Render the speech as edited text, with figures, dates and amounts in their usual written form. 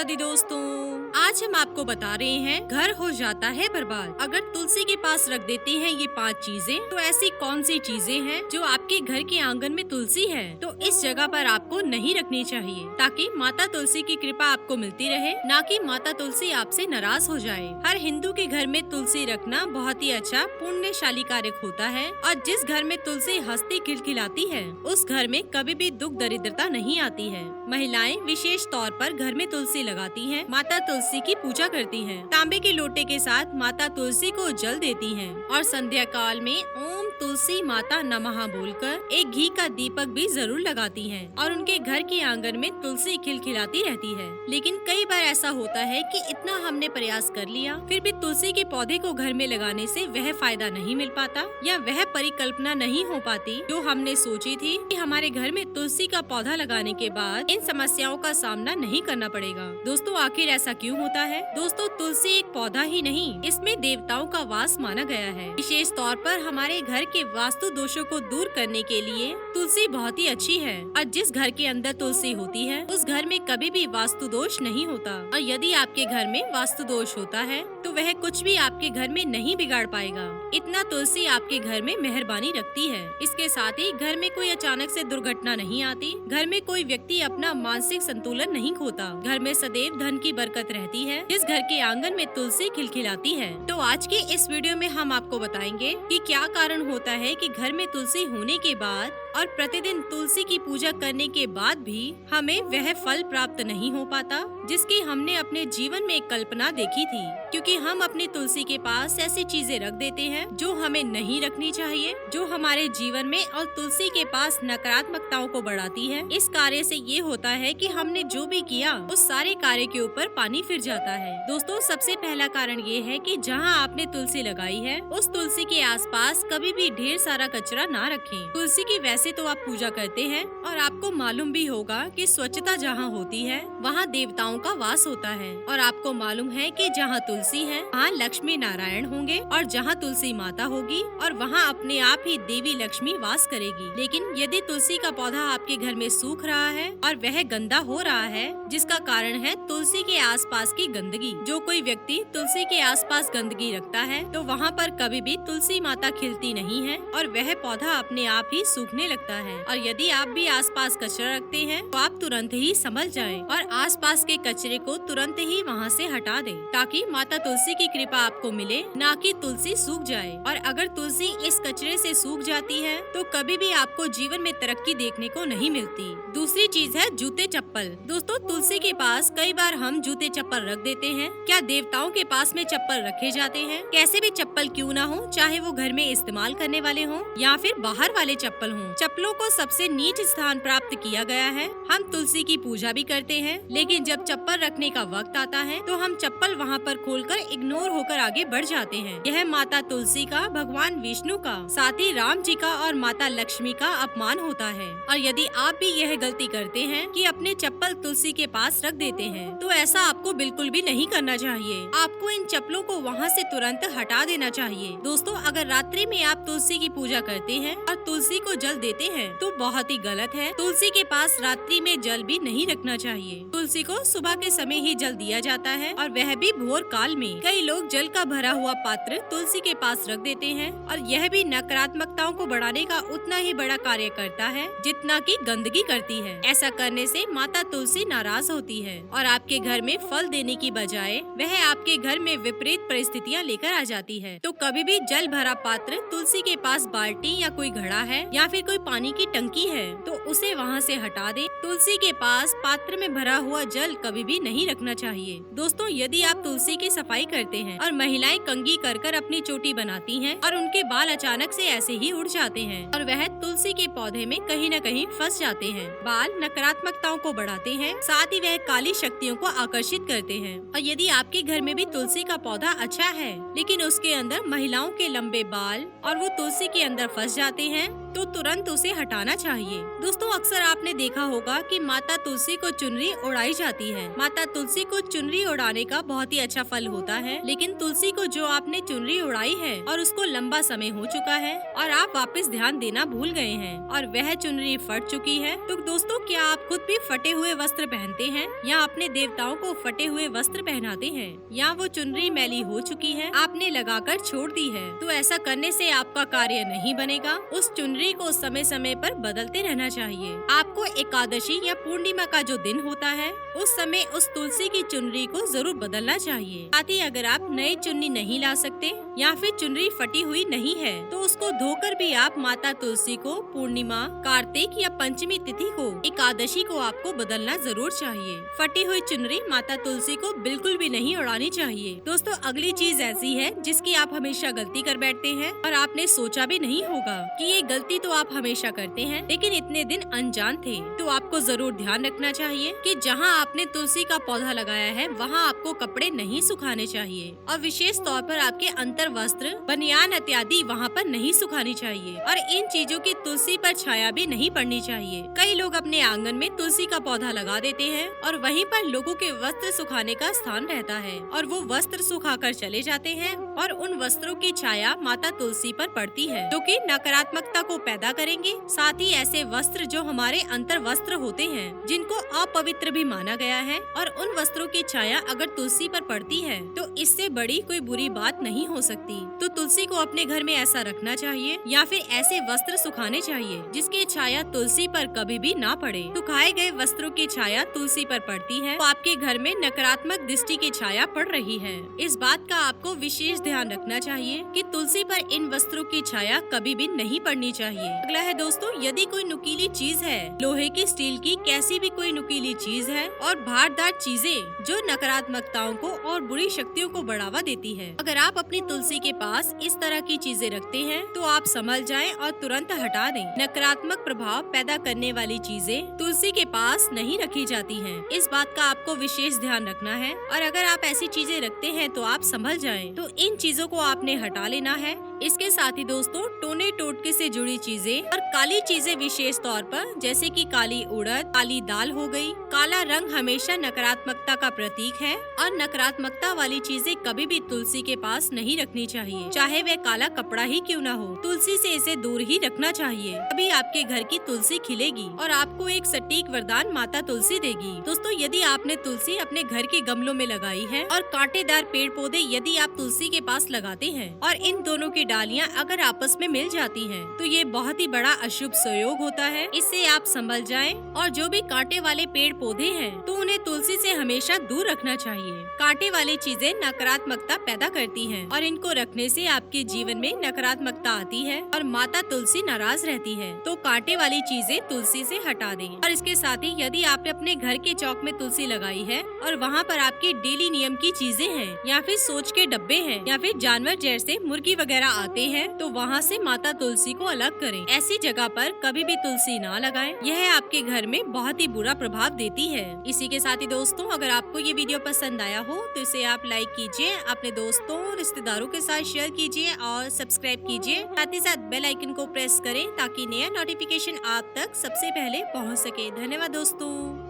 माता दी दोस्तों, आज हम आपको बता रहे हैं घर हो जाता है बर्बाद अगर तुलसी के पास रख देते हैं ये 5 चीजें। तो ऐसी कौन सी चीजें हैं जो आपके घर के आंगन में तुलसी है तो इस जगह पर आपको नहीं रखनी चाहिए, ताकि माता तुलसी की कृपा आपको मिलती रहे, ना कि माता तुलसी आपसे नाराज हो जाए। हर हिंदू के घर में तुलसी रखना बहुत ही अच्छा पुण्यशाली कार्य होता है और जिस घर में तुलसी हंसती खिलखिलाती है उस घर में कभी भी दुख दरिद्रता नहीं आती है। महिलाएं विशेष तौर पर घर में तुलसी लगाती हैं, माता तुलसी की पूजा करती हैं, तांबे के लोटे के साथ माता तुलसी को जल देती हैं और संध्या काल में ओम तुलसी माता नमः बोलकर एक घी का दीपक भी जरूर लगाती हैं और उनके घर के आंगन में तुलसी खिलखिलाती रहती है। लेकिन कई बार ऐसा होता है कि इतना हमने प्रयास कर लिया फिर भी तुलसी के पौधे को घर में लगाने से वह फायदा नहीं मिल पाता या वह परिकल्पना नहीं हो पाती जो हमने सोची थी कि हमारे घर में तुलसी का पौधा लगाने के बाद इन समस्याओं का सामना नहीं करना पड़ेगा। दोस्तों आखिर ऐसा क्यों होता है? दोस्तों तुलसी एक पौधा ही नहीं, इसमें देवताओं का वास माना गया है। विशेष तौर पर हमारे घर के वास्तु दोषों को दूर करने के लिए तुलसी बहुत ही अच्छी है और जिस घर के अंदर तुलसी होती है उस घर में कभी भी वास्तु दोष नहीं होता और यदि आपके घर में वास्तु दोष होता है तो वह कुछ भी आपके घर में नहीं बिगाड़ पाएगा। इतना तुलसी आपके घर में मेहरबानी रखती है। इसके साथ ही घर में कोई अचानक से दुर्घटना नहीं आती, घर में कोई व्यक्ति अपना मानसिक संतुलन नहीं खोता, घर में सदैव धन की बरकत रहती है जिस घर के आंगन में तुलसी खिलखिलाती है। तो आज के इस वीडियो में हम आपको बताएंगे कि क्या कारण होता है कि घर में तुलसी होने के बाद और प्रतिदिन तुलसी की पूजा करने के बाद भी हमें वह फल प्राप्त नहीं हो पाता जिसकी हमने अपने जीवन में कल्पना देखी थी, क्योंकि हम अपनी तुलसी के पास ऐसी चीजें रख देते हैं जो हमें नहीं रखनी चाहिए, जो हमारे जीवन में और तुलसी के पास नकारात्मकताओं को बढ़ाती है। इस कार्य से ये होता है कि हमने जो भी किया उस सारे कार्य के ऊपर पानी फिर जाता है। दोस्तों सबसे पहला कारण ये है कि जहाँ आपने तुलसी लगाई है उस तुलसी के आसपास कभी भी ढेर सारा कचरा ना रखें। तुलसी की वैसे तो आप पूजा करते हैं और आपको मालूम भी होगा कि स्वच्छता जहाँ होती है वहाँ देवताओं का वास होता है और आपको मालूम है कि जहाँ तुलसी है वहाँ लक्ष्मी नारायण होंगे और जहाँ तुलसी माता होगी और वहाँ अपने आप ही देवी लक्ष्मी वास करेगी। लेकिन यदि तुलसी का पौधा आपके घर में सूख रहा है और वह गंदा हो रहा है जिसका कारण है तुलसी के आसपास की गंदगी, जो कोई व्यक्ति तुलसी के आसपास गंदगी रखता है तो वहाँ पर कभी भी तुलसी माता खिलती नहीं है और वह पौधा अपने आप ही सूखने लगता है। और यदि आप भी आसपास कचरा रखते हैं तो आप तुरंत ही संभल जाएं और आसपास के कचरे को तुरंत ही वहाँ से हटा दें, ताकि माता तुलसी की कृपा आपको मिले, ना कि तुलसी सूख जाए। और अगर तुलसी इस कचरे से सूख जाती है तो कभी भी आपको जीवन में तरक्की देखने को नहीं मिलती। दूसरी चीज है जूते चप्पल। दोस्तों तुलसी के पास कई बार हम जूते चप्पल रख देते हैं। क्या देवताओं के पास में चप्पल रखे जाते हैं? कैसे भी चप्पल क्यों ना हो, चाहे वो घर में इस्तेमाल करने वाले हों या फिर बाहर वाले चप्पल हों, चप्पलों को सबसे नीच स्थान प्राप्त किया गया है। हम तुलसी की पूजा भी करते हैं, लेकिन जब चप्पल रखने का वक्त आता है तो हम चप्पल वहाँ पर खोलकर इग्नोर होकर आगे बढ़ जाते हैं। यह माता तुलसी का, भगवान विष्णु का, साथ ही राम जी का और माता लक्ष्मी का अपमान होता है। और यदि आप भी यह गलती करते हैं कि अपने चप्पल तुलसी के पास रख देते हैं तो ऐसा आपको बिल्कुल भी नहीं करना चाहिए। आपको इन चप्पलों को वहाँ से तुरंत हटा देना चाहिए। दोस्तों अगर रात्रि में आप तुलसी की पूजा करते हैं और तुलसी को जल देते हैं तो बहुत ही गलत है। तुलसी के पास रात्रि में जल भी नहीं रखना चाहिए। तुलसी को सुबह के समय ही जल दिया जाता है और वह भी भोर काल में। कई लोग जल का भरा हुआ पात्र तुलसी के पास रख देते हैं और यह भी नकारात्मकताओं को बढ़ाने का उतना ही बड़ा कार्य करता है जितना कि गंदगी करती है। ऐसा करने से माता तुलसी नाराज होती है और आपके घर में फल देने की बजाय वह आपके घर में विपरीत परिस्थितियाँ लेकर आ जाती है। तो कभी भी जल भरा पात्र, तुलसी के पास बाल्टी या कोई घड़ा है या फिर कोई पानी की टंकी है तो उसे वहाँ से हटा दे। तुलसी के पास पात्र में भरा हुआ जल कभी भी नहीं रखना चाहिए। दोस्तों यदि आप तुलसी की सफाई करते हैं और महिलाएं कंघी कर अपनी चोटी बनाती हैं और उनके बाल अचानक से ऐसे ही उड़ जाते हैं और वह तुलसी के पौधे में कहीं न कहीं फंस जाते हैं। बाल नकारात्मकताओं को बढ़ाते हैं, साथ ही वह काली शक्तियों को आकर्षित करते हैं। और यदि आपके घर में भी तुलसी का पौधा अच्छा है लेकिन उसके अंदर महिलाओं के लंबे बाल और वो तुलसी के अंदर फंस जाते हैं तो तुरंत उसे हटाना चाहिए। दोस्तों अक्सर आपने देखा होगा कि माता तुलसी को चुनरी उड़ाई जाती है। माता तुलसी को चुनरी उड़ाने का बहुत ही अच्छा फल होता है, लेकिन तुलसी को जो आपने चुनरी उड़ाई है और उसको लंबा समय हो चुका है और आप वापस ध्यान देना भूल गए हैं और वह चुनरी फट चुकी है, तो दोस्तों क्या आप खुद भी फटे हुए वस्त्र पहनते हैं या अपने देवताओं को फटे हुए वस्त्र पहनाते हैं, या वो चुनरी मैली हो चुकी है, आपने लगाकर छोड़ दी है, तो ऐसा करने से आपका कार्य नहीं बनेगा। उस चुनरी को समय समय पर बदलते रहना चाहिए। आपको एकादशी या पूर्णिमा का जो दिन होता है उस समय उस तुलसी की चुनरी को जरूर बदलना चाहिए। साथ ही अगर आप नई चुन्नी नहीं ला सकते या फिर चुनरी फटी हुई नहीं है तो उसको धोकर भी आप माता तुलसी को पूर्णिमा, कार्तिक या पंचमी तिथि को, एकादशी को आपको बदलना जरूर चाहिए। फटी हुई चुनरी माता तुलसी को बिल्कुल भी नहीं उड़ानी चाहिए। दोस्तों अगली चीज ऐसी है जिसकी आप हमेशा गलती कर बैठते हैं और आपने सोचा भी नहीं होगा कि ये गलती तो आप हमेशा करते हैं, लेकिन इतने दिन अनजान थे। तो आपको जरूर ध्यान रखना चाहिए कि जहाँ आपने तुलसी का पौधा लगाया है वहाँ आपको कपड़े नहीं सुखाने चाहिए और विशेष तौर पर आपके अंतर वस्त्र, बनियान इत्यादि वहाँ पर नहीं सुखानी चाहिए और इन चीजों की तुलसी पर छाया भी नहीं पड़नी चाहिए। कई लोग अपने आंगन में तुलसी का पौधा लगा देते हैं और वहीं पर लोगों के वस्त्र सुखाने का स्थान रहता है और वो वस्त्र सुखाकर चले जाते हैं और उन वस्त्रों की छाया माता तुलसी पर पड़ती है, जो कि नकारात्मकता को पैदा करेंगे। साथ ही ऐसे वस्त्र जो हमारे अंतर वस्त्र होते हैं, जिनको अपवित्र भी माना गया है, और उन वस्त्रों की छाया अगर तुलसी पर पड़ती है तो इससे बड़ी कोई बुरी बात नहीं हो सकती। तो तुलसी को अपने घर में ऐसा रखना चाहिए या फिर ऐसे वस्त्र सुखाने चाहिए जिसकी छाया तुलसी पर कभी भी ना पड़े। सुखाए गए वस्त्रों की छाया तुलसी पर पड़ती है तो आपके घर में नकारात्मक दृष्टि की छाया पड़ रही है। इस बात का आपको विशेष ध्यान रखना चाहिए कि तुलसी पर इन वस्त्रों की छाया कभी भी नहीं पड़नी चाहिए। अगला है दोस्तों, यदि कोई नुकीली चीज है, लोहे की, स्टील की, कैसी भी कोई नुकीली चीज है और भारदार चीजें जो नकारात्मकताओं को और बुरी शक्तियों को बढ़ावा देती है, अगर आप अपनी तुलसी के पास इस तरह की चीजें रखते हैं तो आप संभल जाएं और तुरंत हटा दें। नकारात्मक प्रभाव पैदा करने वाली चीजें तुलसी के पास नहीं रखी जाती हैं। इस बात का आपको विशेष ध्यान रखना है और अगर आप ऐसी चीजें रखते हैं तो आप संभल जाएं। तो इन चीजों को आपने हटा लेना है। इसके साथ ही दोस्तों टोने टोटके से जुड़ी चीजें और काली चीजें विशेष तौर पर, जैसे कि काली उड़द, काली दाल हो गई। काला रंग हमेशा नकारात्मकता का प्रतीक है और नकारात्मकता वाली चीजें कभी भी तुलसी के पास नहीं रखनी चाहिए, चाहे वह काला कपड़ा ही क्यों न हो। तुलसी से इसे दूर ही रखना चाहिए, तभी आपके घर की तुलसी खिलेगी और आपको एक सटीक वरदान माता तुलसी देगी। दोस्तों यदि आपने तुलसी अपने घर के गमलों में लगाई है और कांटेदार पेड़ पौधे यदि आप तुलसी के पास लगाते हैं और इन दोनों की डालियां अगर आपस में मिल जाती हैं, तो ये बहुत ही बड़ा अशुभ संयोग होता है। इससे आप संभल जाएं और जो भी कांटे वाले पेड़ पौधे हैं तो उन्हें तुलसी से हमेशा दूर रखना चाहिए। कांटे वाली चीजें नकारात्मकता पैदा करती हैं और इनको रखने से आपके जीवन में नकारात्मकता आती है और माता तुलसी नाराज रहती है। तो कांटे वाली चीजें तुलसी से हटा दें। और इसके साथ ही यदि आपने अपने घर के चौक में तुलसी लगाई है और वहाँ पर आपके डेली नियम की चीजें हैं या फिर सोच के डब्बे हैं या फिर जानवर जैसे मुर्गी वगैरह आते हैं, तो वहाँ से माता तुलसी को अलग करें। ऐसी जगह पर कभी भी तुलसी ना लगाएं। यह आपके घर में बहुत ही बुरा प्रभाव देती है। इसी के साथ ही दोस्तों अगर आपको ये वीडियो पसंद आया हो तो इसे आप लाइक कीजिए, अपने दोस्तों रिश्तेदारों के साथ शेयर कीजिए और सब्सक्राइब कीजिए। साथ ही साथ बेल आइकन को प्रेस करें ताकि नया नोटिफिकेशन आप तक सबसे पहले पहुँच सके। धन्यवाद दोस्तों।